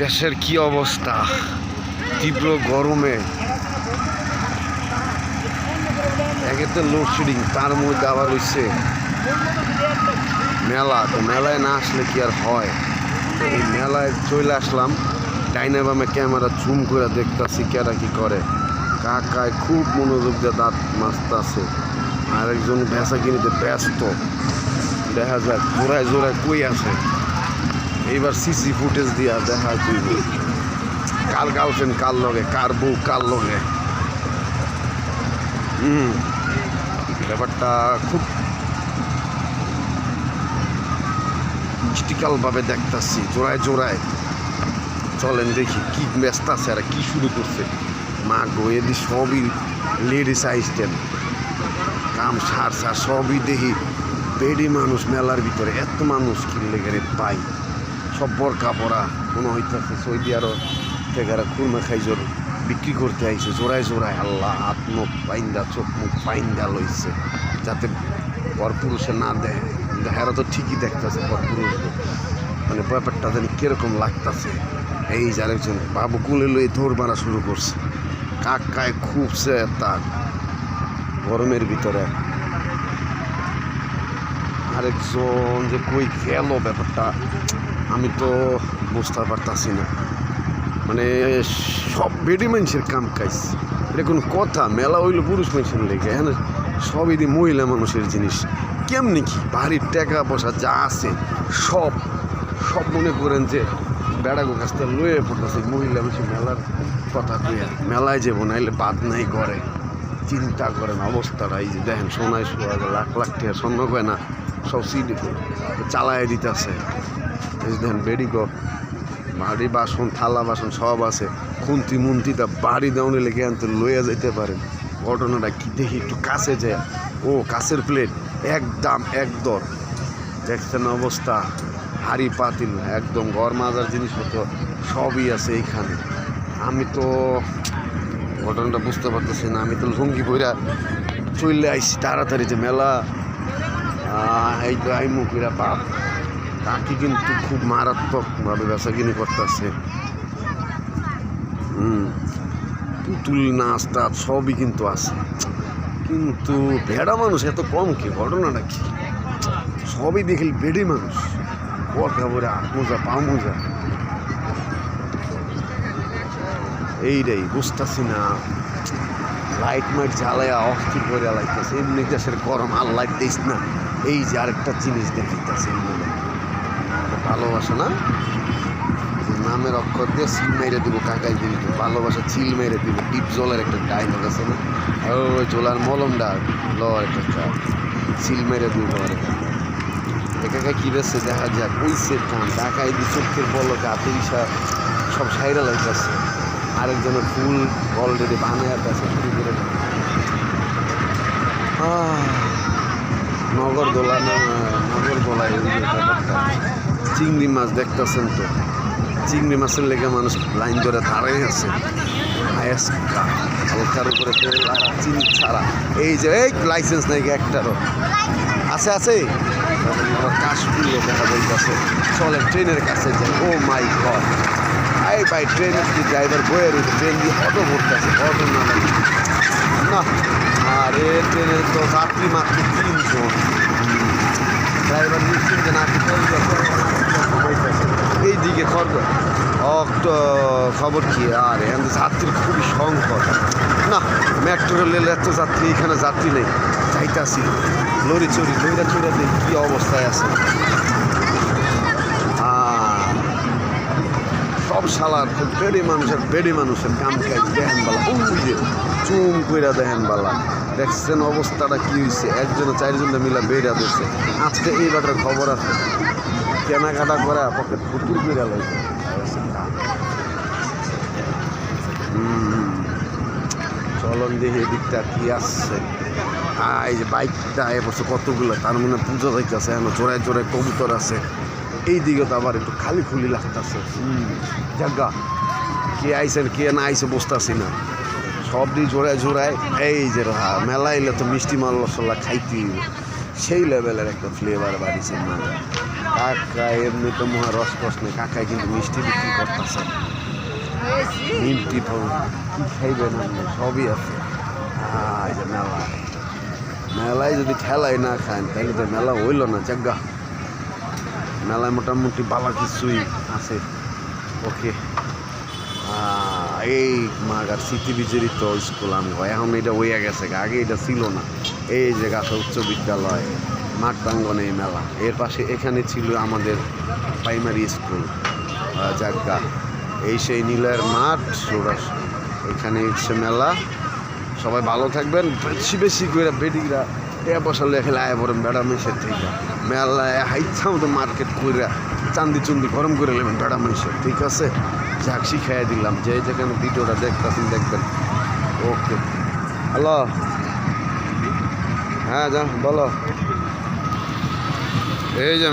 দেশের কি অবস্থা, তীব্র গরমে একে তো লোডশেডিং, তার মধ্যে আবার হচ্ছে মেলা। তো মেলায় না আসলে কি আর হয়। তো এই মেলায় চলে আসলাম, ডাইনে বামে ক্যামেরা জুম করে দেখতেছি কেরা কি করে। কাকায় খুব মনোযোগ দিয়ে দাঁত মাজতেছে, আর একজন ভেসা কিনিতে ব্যস্ত। দেখা যাক জোড়ায় জোড়ায় কই আছে। এইবার সিসি ফুটেজ দিয়া দেখা তুইব কার গার্লফ্রেন্ড কার লগে, কার বউ কার লগে। ব্যাপারটা খুব ক্রিটিক্যালভাবে দেখতেছি, জোড়ায় জোড়ায়। চলেন দেখি কি ব্যস্ত আছে আর কি শুরু করছে। মা গো, এদি সবই লেডিস আইসটেন, কাম সার সার সবই দেখি বেডি মানুষ। মেলার ভিতরে এত মানুষ কিনলে গেলে পাই, সব বরকা পরা মনে হইতেছে সৌদি আরব থেকে খুরমা খাইজোর বিক্রি করতে আইছে জোড়ায় জোড়ায়। আল্লাহ, হাত মুখ পাইন্দা, চোখ মুখ পাইন্দা লইছে যাতে পরপুরুষে না দেয়। হেরা তো ঠিকই দেখতেছে পরপুরুষ, মানে ব্যাপারটা জানি কিরকম লাগতেছে। এই যে আরেকজন বাবু কুলে লই দৌড় মারা শুরু করছে। কাকায় খুবছে তার গরমের ভিতরে। আরেকজন যে কই গেল ব্যাপারটা আমি তো বুঝতে পারতাছি না। মানে সব বেডি মানুষের কাম কাজ, এটা কোনো কথা? মেলা হইলো পুরুষ মানুষের লেগে, হ্যাঁ সবই দিয়ে মহিলা মানুষের জিনিস। কেমনি কি বাড়ির টাকা পয়সা যা আছে সব সব মনে করেন যে বেড়াগো কাছ থেকে লয়ে পড়তেছে মহিলা মানুষের মেলার কথা কইয়া। মেলায় যাবো নাইলে বাদ নাই করে, চিন্তা করেন অবস্থাটা। এই যে দেখেন সোনায় সোয়া লাখ লাখ টাকা স্বর্ণ গয়না সব সিডি চালায় দিতেছে। এই যে দেখেন বেডিগো বাড়ি বাসন থালা বাসন সব আছে, খুন্তি মুন্তিটা বাড়ি দেওয়ানে লেগে আনতে লইয়া যাইতে পারেন। ঘটনাটা কি দেখি একটু কাছে যায়। ও কাছের প্লেট এক দাম এক দর, দেখছেন অবস্থা। হাড়ি পাতিল একদম ঘর মাজার জিনিসপত্র সবই আছে এইখানে। আমি তো ঘটনাটা বুঝতে পারতেছি না। আমি তো লুঙ্গি পইরা চলে আইসি তাড়াতাড়ি যে মেলা এই তো আইমু কইরা বাপ। কাকি কিন্তু খুব মারাত্মকভাবে বেচাকিনি করতেছে। পুতুল নাস্তা সবই কিন্তু আছে, কিন্তু ভেড়া মানুষ এত কম কি? ঘটনাটা কি? সবই দেখলি বেড়ি মানুষ, বরকা পরে হাত মোজা পা মোজা। এইটাই বুঝতেছি না। লাইট মাইট জ্বালায়া অস্থির করে লাগতেছে। এমনি দেশের গরম আর লাইট দিস না। এই যে আরেকটা জিনিস দেখিতেছে, এমনি ভালোবাসা না, নামের অক্ষর দিয়ে সিল মেরে দিব। কাকাই দিল ভালোবাসা চিল মেরে দিব। ডিপ জলের একটা ডায়লগ আছে না, ওই জোলার মলমটা ল একটা সিল মেরে দিব। একাকা কি বেছে দেখা যাক। ওই সেট কাম ঢাকায় দি চোখের বলকে হাতে ইসা সব সাইরা লাগতেছে। আরেকজনের ফুল অলরেডি বানায় আছে শুরু করে। নগর দোলা না, নগর দোলায় চিংড়ি মাছ দেখতেছেন তো। চিংড়ি মাছের লেগে মানুষ লাইন ধরে দাঁড়াই আছে। হালকার উপরে তেল আর চিনি ছাড়া। এই যে এই লাইসেন্স নাকি একটারও আছে আছে। কাশফুলে দেখা যাইতেছে। চলে ট্রেনের কাছে যায়। ও মাই গড, এই ভাই ট্রেনের যে ড্রাইভার বয়ে রয়েছে, ট্রেন দিয়ে অটো ভরতেছে। অটো না না, আর এ ট্রেনের তো যাত্রী মাত্র 3 জন। ড্রাইভার নিশ্চিন্তে না এইদিকে খবর কি? আর এখানে যাত্রীর খুবই সংকট। না, মেট্রো রেলের এত যাত্রী, এখানে যাত্রী নেই। যাইতাছি লরি চড়ি লইরা চড়া দিন কী অবস্থায় আছে। সব শালার বেড়ি মানুষের কাম কাজ দেখেন বালা। ওই যে চুম কইরা দেখেন বালা। দেখছেন অবস্থাটা কি হয়েছে? একজনে 4 জনে মিলা বেড়া দিচ্ছে। আজকে এই বাটার খবর আছে, কেনাকাটা করে পকেট ফুতুর করে লাগছে। চলন দেখি এদিকটা কি আসছে। এই যে বাইকটা এবছর কতগুলো, তার মানে পুজো যাইতেছে। এখন জোড়ায় জোড়ায় কবুতর আছে। এই দিকে তো আবার একটু খালি খুলি লাগতেছে জায়গা। কে আইসেন কে না আইসে বুঝতেছি না। সব দিয়ে জোড়ায় জোড়ায়। এই যে মেলা এলে তো মিষ্টি মাল মশলা খাইতেই, সেই লেভেলের একটা ফ্লেভার বাড়িছে মাগা। কাকা এমনি তো মহা রস টস নেই, কাকায় কিন্তু মিষ্টি বিক্রি করতেছে, নিমটি তো কি খাইবেন আপনি সবই আছে। এই যে মেলা, মেলায় যদি ঠেলাই না খান তাহলে তো মেলা হইল না জাগা। মেলায় মোটামুটি বালা কিছুই আছে। ওকে, এই মাগার স্মৃতি বিজড়িত স্কুল আমি হয় এখন এটা হইয়া গেছে, আগে এটা ছিল না। এই যে গাছা উচ্চ বিদ্যালয় মাঠ প্রাঙ্গনে এই মেলা, এর পাশে এখানে ছিল আমাদের প্রাইমারি স্কুল জাগা। এই সেই নীলের মাঠ সুরাস, এখানে হচ্ছে মেলা। সবাই ভালো থাকবেন, বেশি বেশি করে বেডিরা এ বসালে খেলে আয় পড়েন বেড়া মেসের থেকে মেলায় হাইচ্ছা মতো মার্কেট করে চান্দি চুন্দি গরম করে নেবেন বেড়া মেসে, ঠিক আছে। ঝাঁকসি খাইয়ে দিলাম, যে যেখানে ভিডিওটা দেখতেছেন দেখবেন। ওকে, হ্যালো, হ্যাঁ যা বলো। এই যে